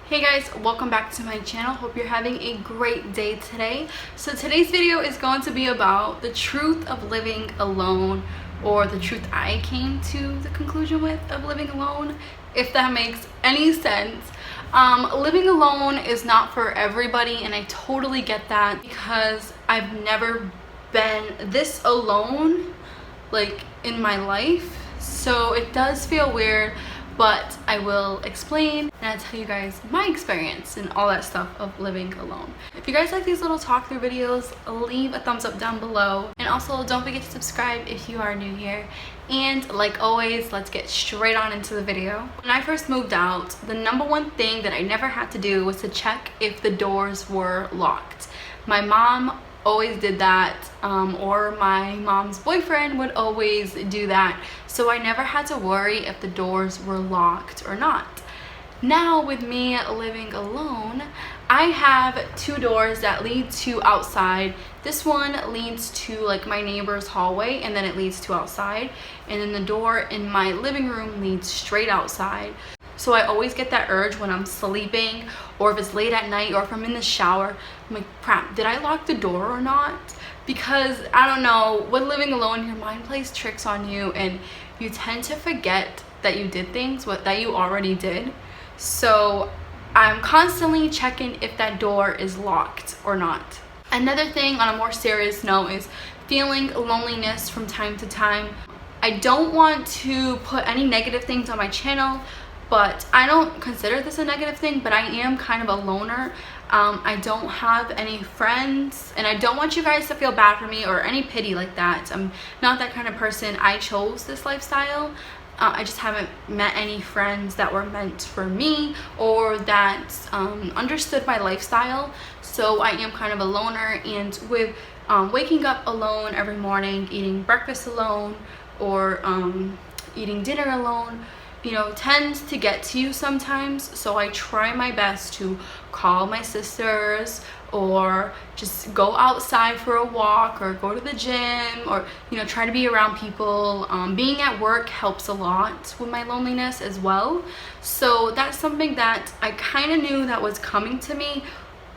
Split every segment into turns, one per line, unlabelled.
Hey guys, welcome back to my channel. Hope you're having a great day today. So today's video is going to be about the truth of living alone, or the truth I came to the conclusion with of living alone, if that makes any sense. Living alone is not for everybody, and I totally get that because I've never been this alone like in my life, so it does feel weird, but I will explain and I'll tell you guys my experience and all that stuff of living alone. If you guys like these little talk through videos, leave a thumbs up down below, and also don't forget to subscribe if you are new here. And like always, let's get straight on into the video. When I first moved out, the number one thing that I never had to do was to check if the doors were locked. My mom always did that, or my mom's boyfriend would always do that, so I never had to worry if the doors were locked or not. Now with me living alone, I have two doors that lead to outside. This one leads to like my neighbor's hallway, and then it leads to outside, and then the door in my living room leads straight outside. So I always get that urge when I'm sleeping, or if it's late at night, or if I'm in the shower, I'm like, crap, did I lock the door or not? Because I don't know, with living alone, your mind plays tricks on you, and you tend to forget that you did things that you already did. So I'm constantly checking if that door is locked or not. Another thing on a more serious note is feeling loneliness from time to time. I don't want to put any negative things on my channel, but I don't consider this a negative thing, but I am kind of a loner. I don't have any friends, and I don't want you guys to feel bad for me or any pity like that. I'm not that kind of person. I chose this lifestyle. I just haven't met any friends that were meant for me or that understood my lifestyle. So I am kind of a loner, and with waking up alone every morning, eating breakfast alone, or eating dinner alone, you know, tends to get to you sometimes. So I try my best to call my sisters, or just go outside for a walk, or go to the gym, or, you know, try to be around people. Being at work helps a lot with my loneliness as well. So that's something that I kind of knew that was coming to me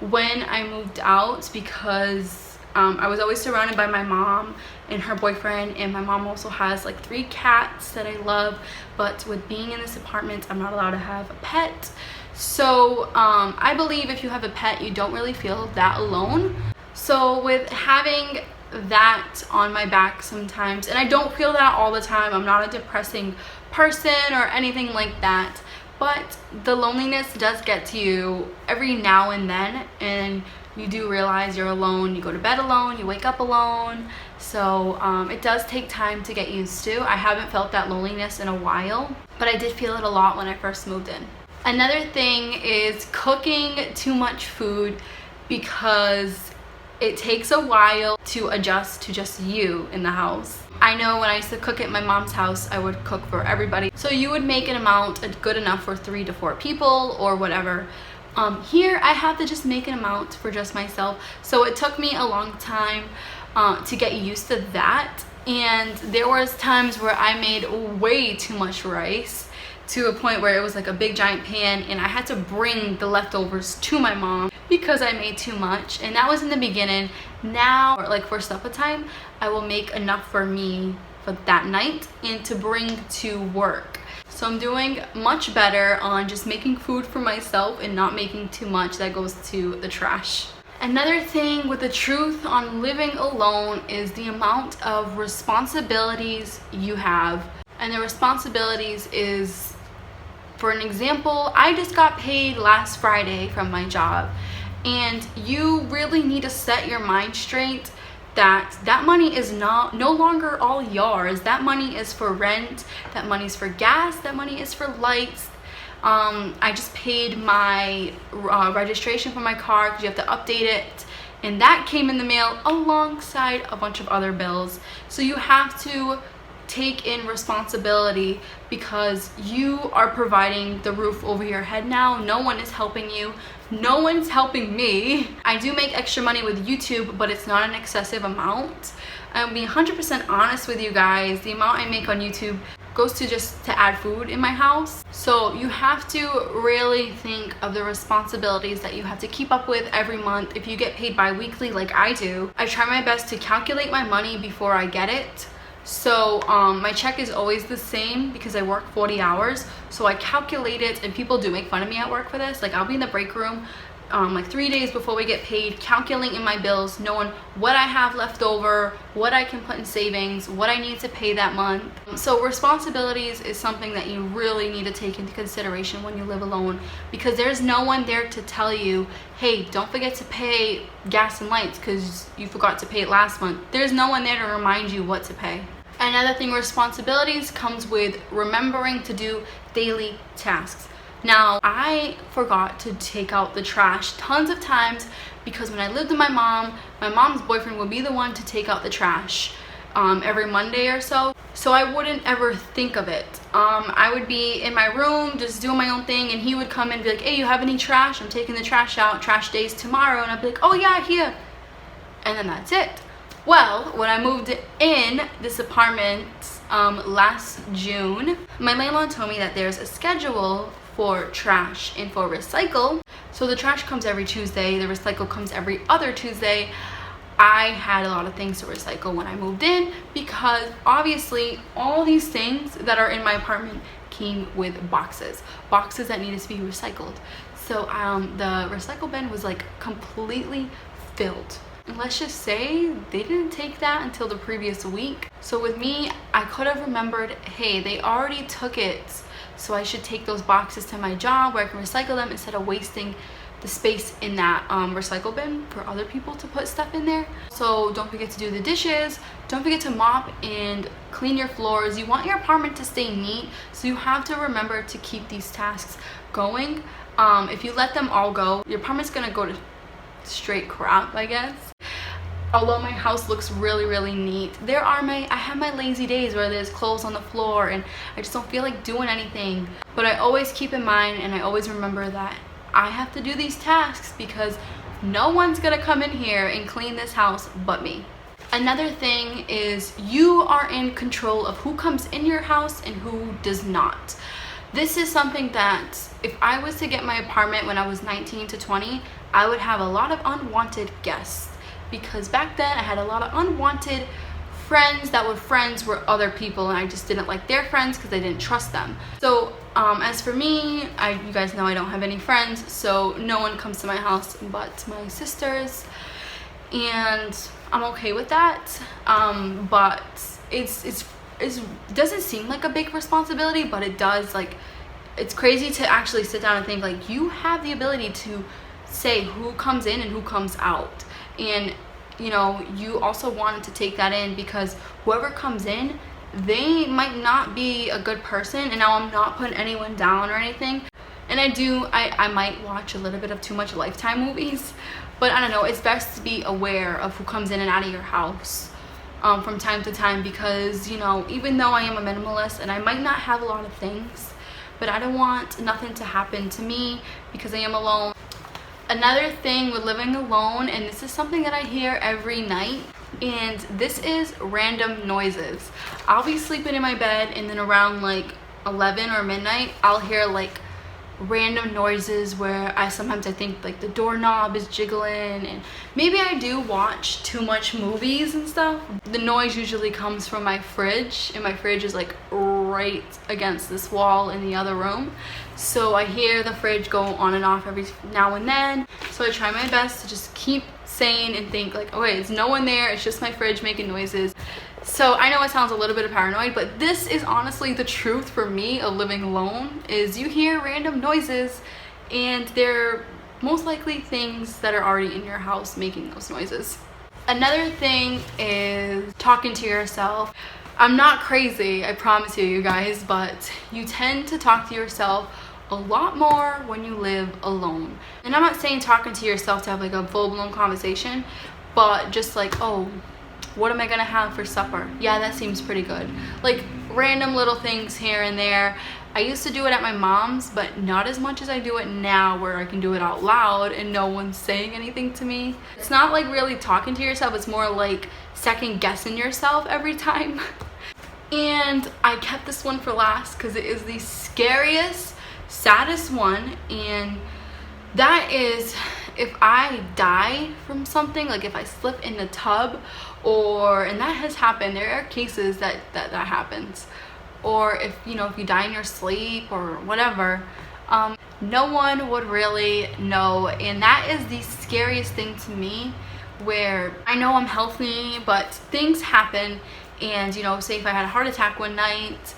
when I moved out, because I was always surrounded by my mom and her boyfriend, and my mom also has like 3 cats that I love, but with being in this apartment, I'm not allowed to have a pet. So I believe if you have a pet, you don't really feel that alone. So with having that on my back sometimes, and I don't feel that all the time, I'm not a depressing person or anything like that, but the loneliness does get to you every now and then, and you do realize you're alone. You go to bed alone, you wake up alone. So it does take time to get used to. I haven't felt that loneliness in a while, but I did feel it a lot when I first moved in. Another thing is cooking too much food, because it takes a while to adjust to just you in the house. I know when I used to cook at my mom's house, I would cook for everybody. So you would make an amount good enough for 3 to 4 people or whatever. Here I have to just make an amount for just myself. So it took me a long time to get used to that. And there was times where I made way too much rice, to a point where it was like a big giant pan, and I had to bring the leftovers to my mom because I made too much. And that was in the beginning. Now, like for supper time, I will make enough for me for that night and to bring to work. So I'm doing much better on just making food for myself and not making too much that goes to the trash. Another thing with the truth on living alone is the amount of responsibilities you have. And the responsibilities is, for an example, I just got paid last Friday from my job, and you really need to set your mind straight that money is no longer all yours. That money is for rent, that money's for gas, that money is for lights. I just paid my registration for my car, because you have to update it, and that came in the mail alongside a bunch of other bills. So you have to take in responsibility, because you are providing the roof over your head now. No one is helping you. No one's helping me. I do make extra money with YouTube, but it's not an excessive amount. I'll be 100% honest with you guys. The amount I make on YouTube goes to just to add food in my house. So you have to really think of the responsibilities that you have to keep up with every month. If you get paid bi-weekly like I do, I try my best to calculate my money before I get it. So my check is always the same because I work 40 hours. So I calculate it, and people do make fun of me at work for this. Like, I'll be in the break room like 3 days before we get paid, calculating my bills, knowing what I have left over, what I can put in savings, what I need to pay that month. So responsibilities is something that you really need to take into consideration when you live alone, because there's no one there to tell you, hey, don't forget to pay gas and lights because you forgot to pay it last month. There's no one there to remind you what to pay. Another thing, responsibilities comes with remembering to do daily tasks. Now, I forgot to take out the trash tons of times because when I lived with my mom's boyfriend would be the one to take out the trash every Monday or so. So I wouldn't ever think of it. I would be in my room just doing my own thing, and he would come in and be like, hey, you have any trash? I'm taking the trash out. Trash day's tomorrow. And I'd be like, oh yeah, here. And then that's it. Well, when I moved in this apartment last June, my landlord told me that there's a schedule for trash and for recycle. So the trash comes every Tuesday, the recycle comes every other Tuesday. I had a lot of things to recycle when I moved in because obviously all these things that are in my apartment came with boxes that needed to be recycled. So the recycle bin was like completely filled. And let's just say they didn't take that until the previous week. So with me, I could have remembered, hey, they already took it, so I should take those boxes to my job where I can recycle them instead of wasting the space in that recycle bin for other people to put stuff in there. So don't forget to do the dishes, don't forget to mop and clean your floors. You want your apartment to stay neat, so you have to remember to keep these tasks going. If you let them all go, your apartment's gonna go to straight crap, I guess. Although my house looks really, really neat, I have my lazy days where there's clothes on the floor and I just don't feel like doing anything. But I always keep in mind and I always remember that I have to do these tasks because no one's gonna come in here and clean this house but me. Another thing is you are in control of who comes in your house and who does not. This is something that if I was to get my apartment when I was 19 to 20, I would have a lot of unwanted guests. Because back then I had a lot of unwanted friends that were friends with other people, and I just didn't like their friends because I didn't trust them. So as for me, you guys know I don't have any friends, so no one comes to my house but my sisters, and I'm okay with that. But it doesn't seem like a big responsibility, but it does. Like, it's crazy to actually sit down and think like you have the ability to say who comes in and who comes out. And you know, you also wanted to take that in because whoever comes in, they might not be a good person. And now I'm not putting anyone down or anything, and I might watch a little bit of too much Lifetime movies, but I don't know, it's best to be aware of who comes in and out of your house from time to time, because you know, even though I am a minimalist and I might not have a lot of things, but I don't want nothing to happen to me because I am alone. Another thing with living alone, and this is something that I hear every night, and this is random noises. I'll be sleeping in my bed and then around like 11 or midnight I'll hear like random noises where sometimes I think like the doorknob is jiggling, and maybe I do watch too much movies and stuff. The noise usually comes from my fridge, and my fridge is like right against this wall in the other room, so I hear the fridge go on and off every now and then. So I try my best to just keep sane and think like, okay, it's no one there, it's just my fridge making noises. So I know it sounds a little bit paranoid, but this is honestly the truth for me of living alone, is you hear random noises and they're most likely things that are already in your house making those noises. Another thing is talking to yourself. I'm not crazy, I promise you guys, but you tend to talk to yourself a lot more when you live alone. And I'm not saying talking to yourself to have like a full-blown conversation, but just like, oh, what am I gonna have for supper? Yeah, that seems pretty good. Like random little things here and there. I used to do it at my mom's, but not as much as I do it now, where I can do it out loud and no one's saying anything to me. It's not like really talking to yourself, it's more like second guessing yourself every time. And I kept this one for last because it is the scariest, saddest one, and that is if I die from something, like if I slip in the tub, and that has happened. There are cases that happens. Or if you die in your sleep or whatever, no one would really know. And that is the scariest thing to me, where I know I'm healthy but things happen. And say if I had a heart attack one night,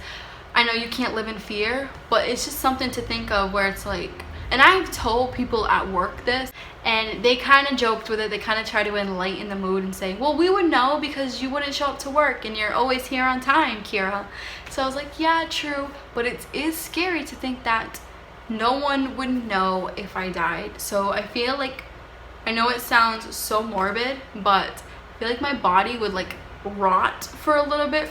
I know you can't live in fear, but it's just something to think of, where it's like, and I've told people at work this, and they kind of joked with it. They kind of try to enlighten the mood and say, well, we would know because you wouldn't show up to work and you're always here on time, Kira. So I was like, yeah, true, but it is scary to think that no one would know if I died. So I feel like, I know it sounds so morbid, but I feel like my body would like rot for a little bit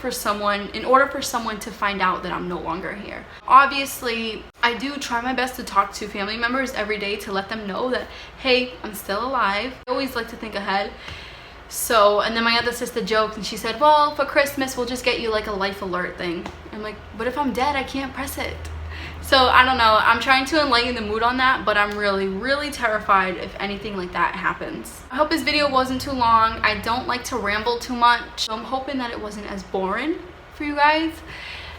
in order for someone to find out that I'm no longer here. Obviously, I do try my best to talk to family members every day to let them know that, hey, I'm still alive. I always like to think ahead. So, and then my other sister joked and she said, well, for Christmas we'll just get you like a life alert thing. I'm like, but if I'm dead, I can't press it. So I don't know, I'm trying to enlighten the mood on that, but I'm really terrified if anything like that happens. I hope this video wasn't too long. I don't like to ramble too much, so I'm hoping that it wasn't as boring for you guys,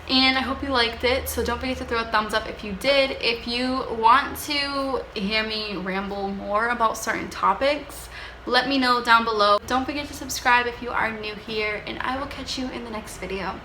and I hope you liked it. So don't forget to throw a thumbs up if you did. If you want to hear me ramble more about certain topics, let me know down below. Don't forget to subscribe if you are new here, and I will catch you in the next video.